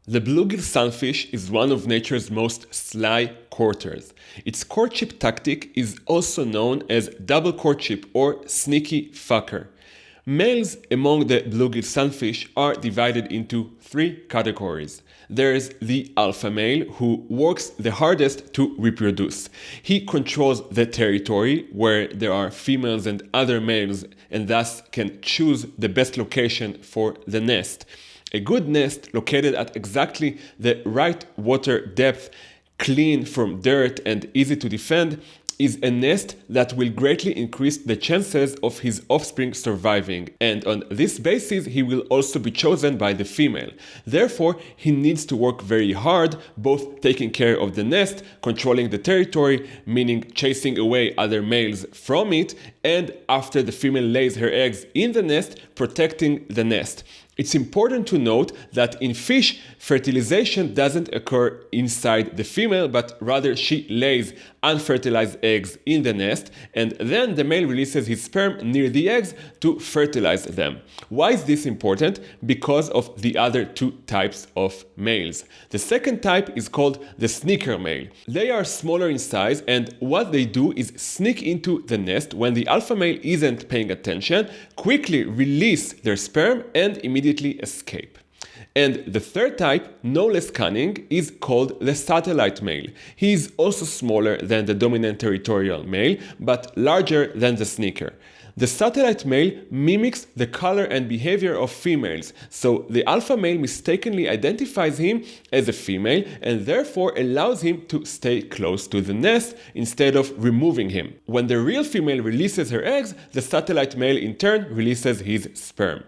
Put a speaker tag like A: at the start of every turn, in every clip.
A: The bluegill sunfish is one of nature's most sly courters. Its courtship tactic is also known as double courtship or sneaky fucker. Males among the bluegill sunfish are divided into three categories. There's the alpha male who works the hardest to reproduce. He controls the territory where there are females and other males and thus can choose the best location for the nest. A good nest located at exactly the right water depth, clean from dirt and easy to defend, is a nest that will greatly increase the chances of his offspring surviving, and on this basis he will also be chosen by the female. Therefore, he needs to work very hard, both taking care of the nest, controlling the territory, meaning chasing away other males from it, and after the female lays her eggs in the nest, protecting the nest. It's important to note that in fish, fertilization doesn't occur inside the female, but rather she lays unfertilized eggs in the nest, and then the male releases his sperm near the eggs to fertilize them. Why is this important? Because of the other two types of males. The second type is called the sneaker male. They are smaller in size, and what they do is sneak into the nest when the alpha male isn't paying attention, quickly release their sperm, and immediately escape. And the third type, no less cunning, is called the satellite male. He is also smaller than the dominant territorial male, but larger than the sneaker. The satellite male mimics the color and behavior of females, so the alpha male mistakenly identifies him as a female and therefore allows him to stay close to the nest instead of removing him. When the real female releases her eggs, the satellite male in turn releases his sperm.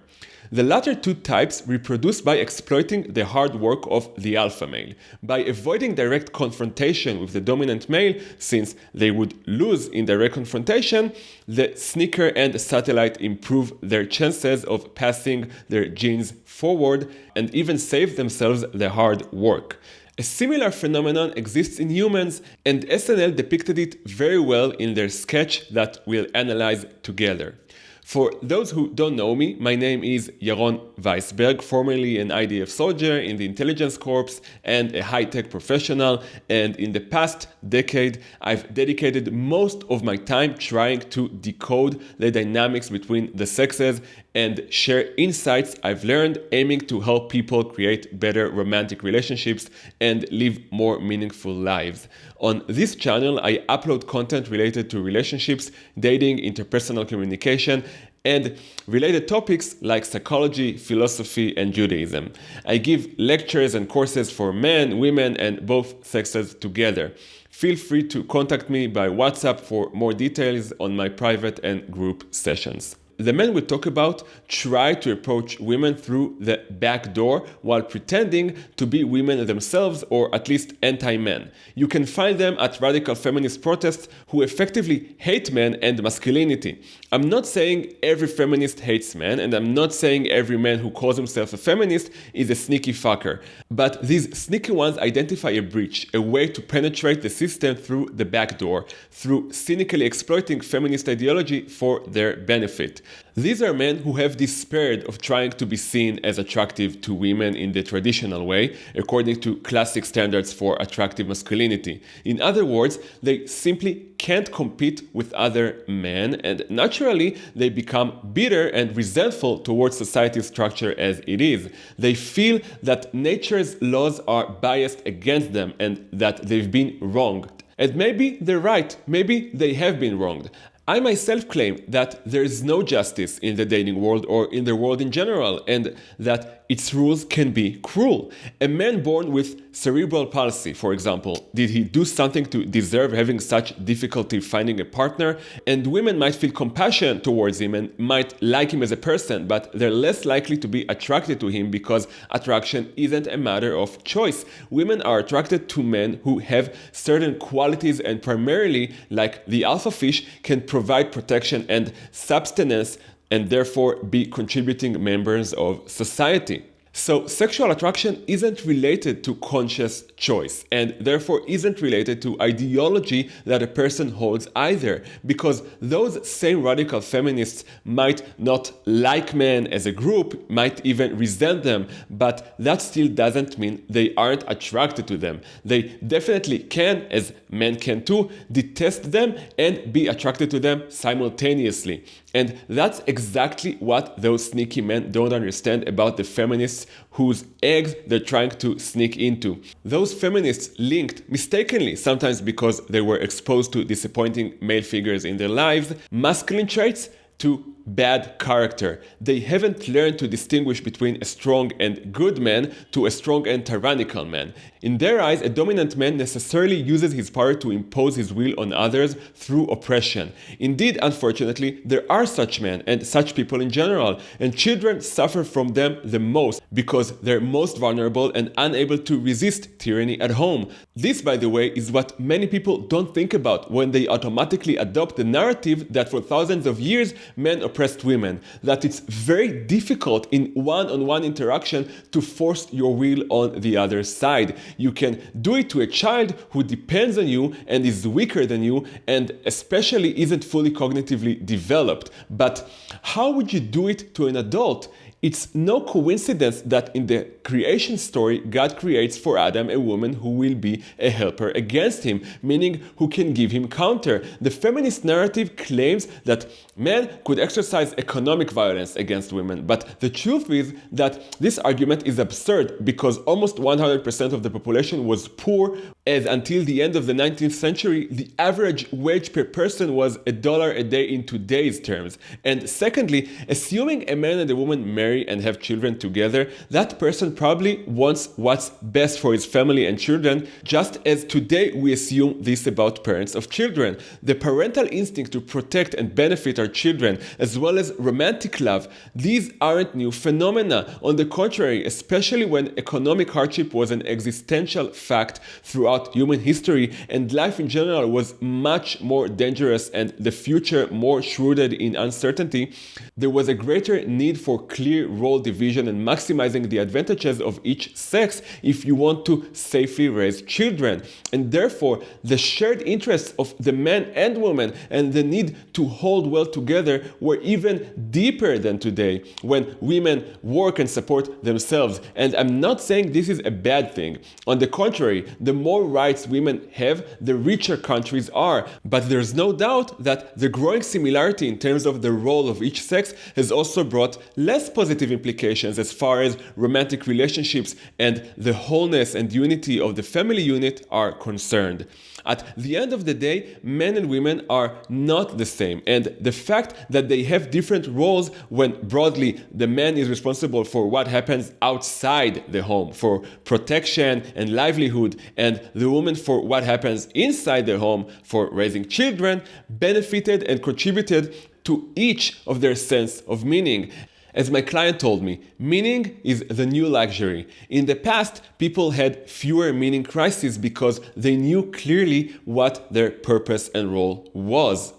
A: The latter two types reproduce by exploiting the hard work of the alpha male. By avoiding direct confrontation with the dominant male, since they would lose in direct confrontation, the sneaker and the satellite improve their chances of passing their genes forward and even save themselves the hard work. A similar phenomenon exists in humans, and SNL depicted it very well in their sketch that we'll analyze together. For those who don't know me, my name is Yaron Weisberg, formerly an IDF soldier in the intelligence corps and a high-tech professional, and in the past decade I've dedicated most of my time trying to decode the dynamics between the sexes and share insights I've learned, aiming to help people create better romantic relationships and live more meaningful lives. On this channel, I upload content related to relationships, dating, interpersonal communication, and related topics like psychology, philosophy, and Judaism. I give lectures and courses for men, women, and both sexes together. Feel free to contact me by WhatsApp for more details on my private and group sessions. The men we talk about try to approach women through the back door while pretending to be women themselves, or at least anti-men. You can find them at radical feminist protests who effectively hate men and masculinity. I'm not saying every feminist hates men, and I'm not saying every man who calls himself a feminist is a sneaky fucker. But these sneaky ones identify a breach, a way to penetrate the system through the back door, through cynically exploiting feminist ideology for their benefit. These are men who have despaired of trying to be seen as attractive to women in the traditional way, according to classic standards for attractive masculinity. In other words, they simply can't compete with other men, and naturally they become bitter and resentful towards society's structure as it is. They feel that nature's laws are biased against them and that they've been wronged. And maybe they're right, maybe they have been wronged. I myself claim that there is no justice in the dating world or in the world in general, and that its rules can be cruel. A man born with cerebral palsy, for example, did he do something to deserve having such difficulty finding a partner? And women might feel compassion towards him and might like him as a person, but they're less likely to be attracted to him because attraction isn't a matter of choice. Women are attracted to men who have certain qualities and primarily, like the alpha fish, can provide protection and subsistence and therefore be contributing members of society. So sexual attraction isn't related to conscious choice and therefore isn't related to ideology that a person holds either, because those same radical feminists might not like men as a group, might even resent them, but that still doesn't mean they aren't attracted to them. They definitely can, as men can too, detest them and be attracted to them simultaneously. And that's exactly what those sneaky men don't understand about the feminists whose eggs they're trying to sneak into. Those feminists linked, mistakenly, sometimes because they were exposed to disappointing male figures in their lives, masculine traits to bad character. They haven't learned to distinguish between a strong and good man to a strong and tyrannical man. In their eyes, a dominant man necessarily uses his power to impose his will on others through oppression. Indeed, unfortunately, there are such men and such people in general, and children suffer from them the most because they're most vulnerable and unable to resist tyranny at home. This, by the way, is what many people don't think about when they automatically adopt the narrative that for thousands of years men oppressed women, that it's very difficult in one-on-one interaction to force your will on the other side. You can do it to a child who depends on you and is weaker than you and especially isn't fully cognitively developed. But how would you do it to an adult? It's no coincidence that in the creation story, God creates for Adam a woman who will be a helper against him, meaning who can give him counter. The feminist narrative claims that men could exercise economic violence against women, but the truth is that this argument is absurd because almost 100% of the population was poor, as until the end of the 19th century, the average wage per person was $1 a day in today's terms. And secondly, assuming a man and a woman marry and have children together, that person probably wants what's best for his family and children, just as today we assume this about parents of children. The parental instinct to protect and benefit our children, as well as romantic love, these aren't new phenomena. On the contrary, especially when economic hardship was an existential fact throughout human history and life in general was much more dangerous and the future more shrouded in uncertainty, there was a greater need for clear role division and maximizing the advantages of each sex if you want to safely raise children. And therefore, the shared interests of the man and woman and the need to hold well together were even deeper than today, when women work and support themselves. And I'm not saying this is a bad thing. On the contrary, the more rights women have, the richer countries are. But there's no doubt that the growing similarity in terms of the role of each sex has also brought less positive implications as far as romantic relationships and the wholeness and unity of the family unit are concerned. At the end of the day, men and women are not the same, and the fact that they have different roles when broadly the man is responsible for what happens outside the home, for protection and livelihood, and the woman for what happens inside the home, for raising children, benefited and contributed to each of their sense of meaning. As my client told me, meaning is the new luxury. In the past, people had fewer meaning crises because they knew clearly what their purpose and role was.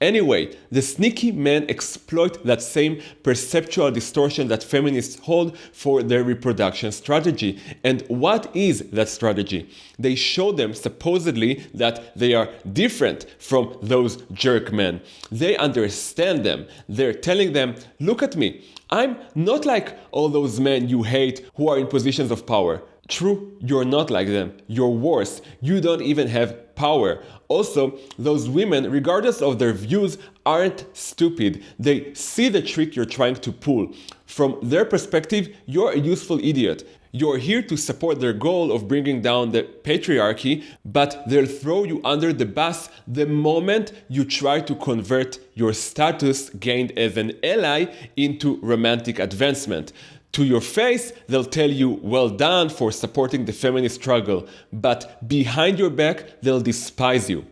A: Anyway, the sneaky men exploit that same perceptual distortion that feminists hold for their reproduction strategy. And what is that strategy? They show them supposedly that they are different from those jerk men. They understand them. They're telling them, look at me. I'm not like all those men you hate who are in positions of power. True, you're not like them. You're worse. You don't even have power. Also, those women, regardless of their views, aren't stupid. They see the trick you're trying to pull. From their perspective, you're a useful idiot. You're here to support their goal of bringing down the patriarchy, but they'll throw you under the bus the moment you try to convert your status gained as an ally into romantic advancement. To your face, they'll tell you, well done for supporting the feminist struggle, but behind your back, they'll despise you.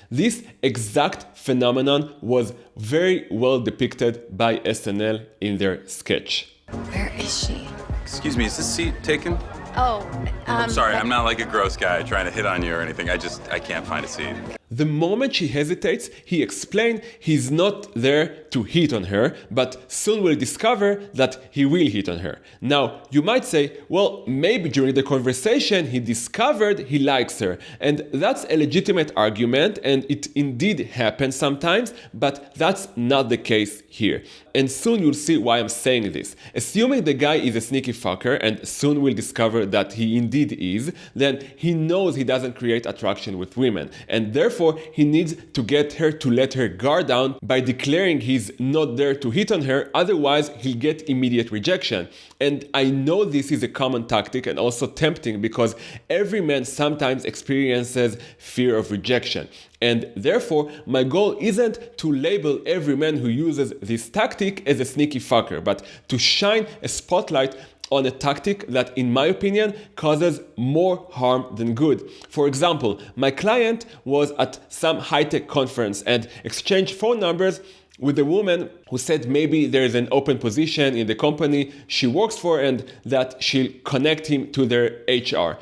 A: This exact phenomenon was very well depicted by SNL in their sketch.
B: Where is she?
C: Excuse me, is this seat taken?
B: Oh,
C: I'm sorry, I'm not like a gross guy trying to hit on you or anything. I can't find a seat.
A: The moment she hesitates, he explained he's not there to hit on her, but soon will discover that he will hit on her. Now, you might say, well, maybe during the conversation he discovered he likes her, and that's a legitimate argument, and it indeed happens sometimes, but that's not the case here. And soon you'll see why I'm saying this. Assuming the guy is a sneaky fucker, and soon we'll discover that he indeed is, then he knows he doesn't create attraction with women, and therefore he needs to get her to let her guard down by declaring he's not there to hit on her, otherwise he'll get immediate rejection. And I know this is a common tactic and also tempting because every man sometimes experiences fear of rejection. And therefore, my goal isn't to label every man who uses this tactic as a sneaky fucker, but to shine a spotlight on a tactic that, in my opinion, causes more harm than good. For example, my client was at some high-tech conference and exchanged phone numbers with a woman who said maybe there is an open position in the company she works for and that she'll connect him to their HR.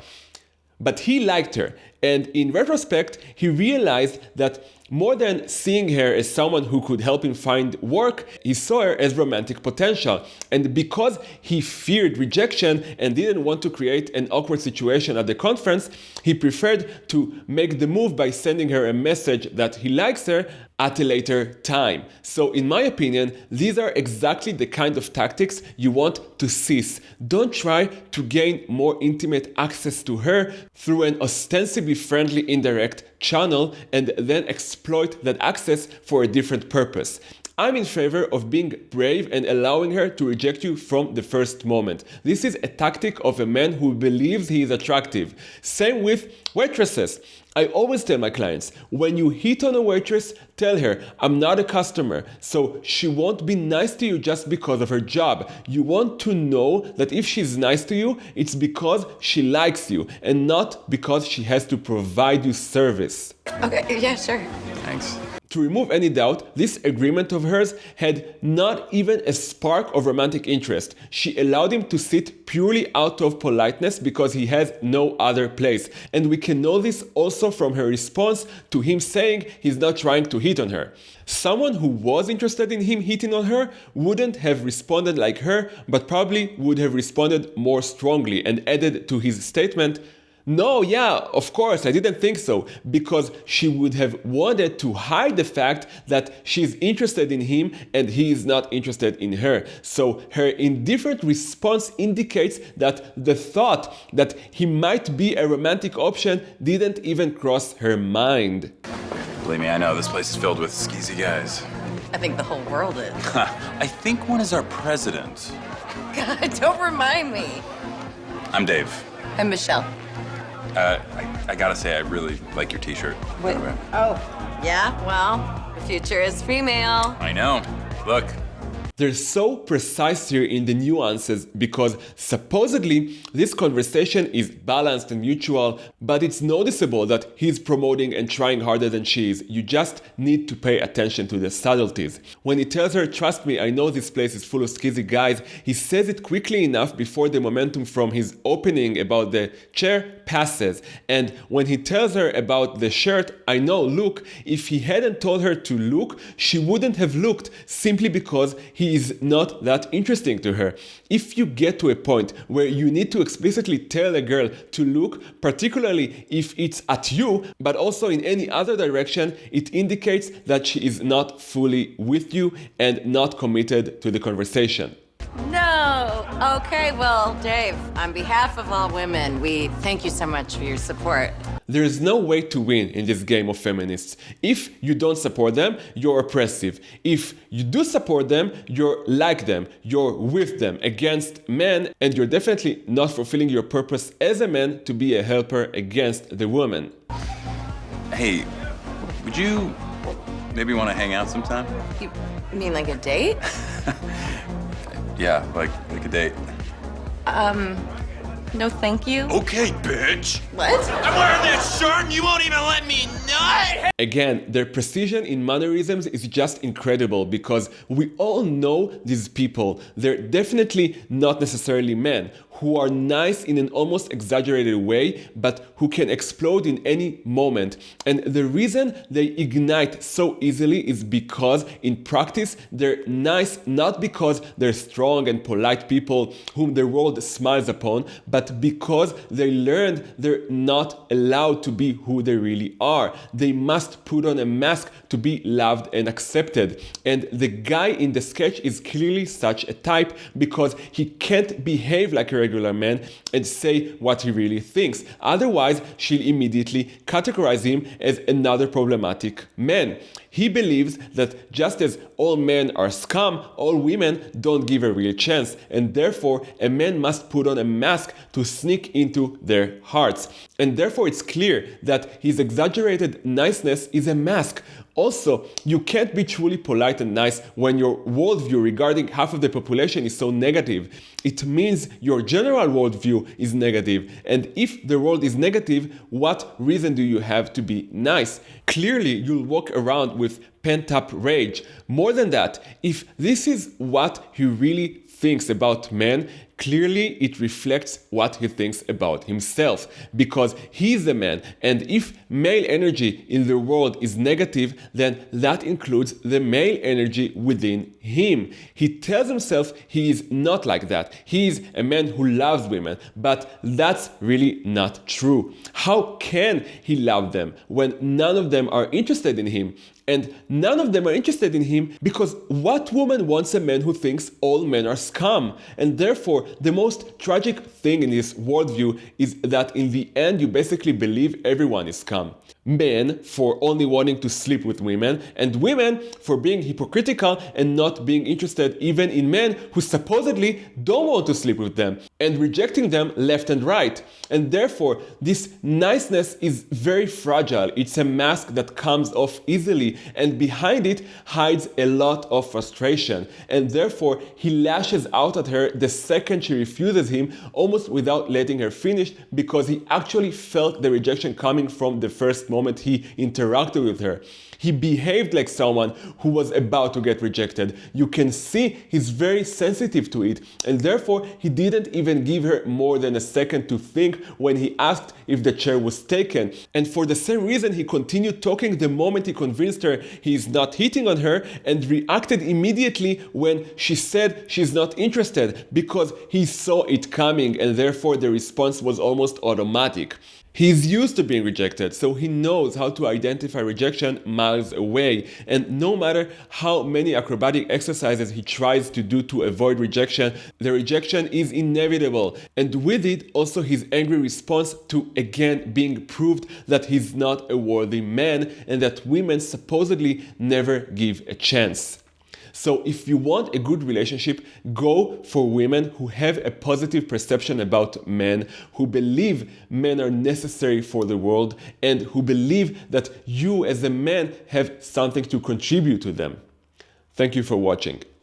A: But he liked her, and in retrospect, he realized that more than seeing her as someone who could help him find work, he saw her as romantic potential. And because he feared rejection and didn't want to create an awkward situation at the conference, he preferred to make the move by sending her a message that he likes her at a later time. So in my opinion, these are exactly the kind of tactics you want to cease. Don't try to gain more intimate access to her through an ostensibly friendly indirect channel and then exploit that access for a different purpose. I'm in favor of being brave and allowing her to reject you from the first moment. This is a tactic of a man who believes he is attractive. Same with waitresses. I always tell my clients, when you hit on a waitress, tell her, I'm not a customer, so she won't be nice to you just because of her job. You want to know that if she's nice to you, it's because she likes you and not because she has to provide you service.
B: Okay, yeah, sure.
C: Thanks.
A: To remove any doubt, this agreement of hers had not even a spark of romantic interest. She allowed him to sit purely out of politeness because he has no other place. And we can know this also from her response to him saying he's not trying to hit on her. Someone who was interested in him hitting on her wouldn't have responded like her, but probably would have responded more strongly and added to his statement, no, yeah, of course, I didn't think so, because she would have wanted to hide the fact that she's interested in him and he is not interested in her. So her indifferent response indicates that the thought that he might be a romantic option didn't even cross her mind.
C: Believe me, I know this place is filled with skeezy guys.
B: I think the whole world is.
C: I think one is our president.
B: God, don't remind me.
C: I'm Dave.
B: I'm Michelle.
C: I gotta say, I really like your t-shirt.
B: Wait.
C: by the way.
B: Oh, yeah? Well, the future is female.
C: I know. Look.
A: They're so precise here in the nuances because supposedly this conversation is balanced and mutual, but it's noticeable that he's promoting and trying harder than she is. You just need to pay attention to the subtleties. When he tells her, trust me, I know this place is full of skeezy guys, he says it quickly enough before the momentum from his opening about the chair passes. And when he tells her about the shirt, I know, look, if he hadn't told her to look, she wouldn't have looked simply because he is not that interesting to her. If you get to a point where you need to explicitly tell a girl to look, particularly if it's at you, but also in any other direction, it indicates that she is not fully with you and not committed to the conversation.
B: No. Okay, well, Dave, on behalf of all women, we thank you so much for your support.
A: There is no way to win in this game of feminists. If you don't support them, you're oppressive. If you do support them, you're like them, you're with them, against men, and you're definitely not fulfilling your purpose as a man to be a helper against the woman.
C: Hey, would you maybe want to hang out sometime?
B: You mean like a date?
C: Yeah, like a date.
B: No thank you.
C: Okay, bitch.
B: What?
D: I'm wearing this shirt and you won't even let me nut!
A: Again, their precision in mannerisms is just incredible because we all know these people. They're definitely not necessarily men. who are nice in an almost exaggerated way, but who can explode in any moment. And the reason they ignite so easily is because in practice they're nice not because they're strong and polite people whom the world smiles upon, but because they learned they're not allowed to be who they really are. They must put on a mask to be loved and accepted. And the guy in the sketch is clearly such a type because he can't behave like a regular man and say what he really thinks. Otherwise, she'll immediately categorize him as another problematic man. He believes that just as all men are scum, all women don't give a real chance, and therefore a man must put on a mask to sneak into their hearts. And therefore it's clear that his exaggerated niceness is a mask. Also, you can't be truly polite and nice when your worldview regarding half of the population is so negative. It means your general worldview is negative. And if the world is negative, what reason do you have to be nice? Clearly, you'll walk around with pent-up rage. More than that, if this is what he really thinks about men, clearly it reflects what he thinks about himself, because he's the man, and if male energy in the world is negative, then that includes the male energy within him. He tells himself he is not like that. He is a man who loves women, but that's really not true. How can he love them when none of them are interested in him? And none of them are interested in him because what woman wants a man who thinks all men are scum? And therefore, the most tragic thing in this worldview is that in the end, you basically believe everyone is scum. Men for only wanting to sleep with women, and women for being hypocritical and not being interested even in men who supposedly don't want to sleep with them, and rejecting them left and right. And therefore, this niceness is very fragile. It's a mask that comes off easily, and behind it hides a lot of frustration. And therefore, he lashes out at her the second she refuses him, almost without letting her finish, because he actually felt the rejection coming from the first moment he interacted with her. He behaved like someone who was about to get rejected. You can see he's very sensitive to it, and therefore he didn't even give her more than a second to think when he asked if the chair was taken. And for the same reason, he continued talking the moment he convinced her he is not hitting on her, and reacted immediately when she said she's not interested, because he saw it coming, and therefore the response was almost automatic. He's used to being rejected, so he knows how to identify rejection miles away. And no matter how many acrobatic exercises he tries to do to avoid rejection, the rejection is inevitable. And with it, also his angry response to again being proved that he's not a worthy man and that women supposedly never give a chance. So if you want a good relationship, go for women who have a positive perception about men, who believe men are necessary for the world, and who believe that you as a man have something to contribute to them. Thank you for watching.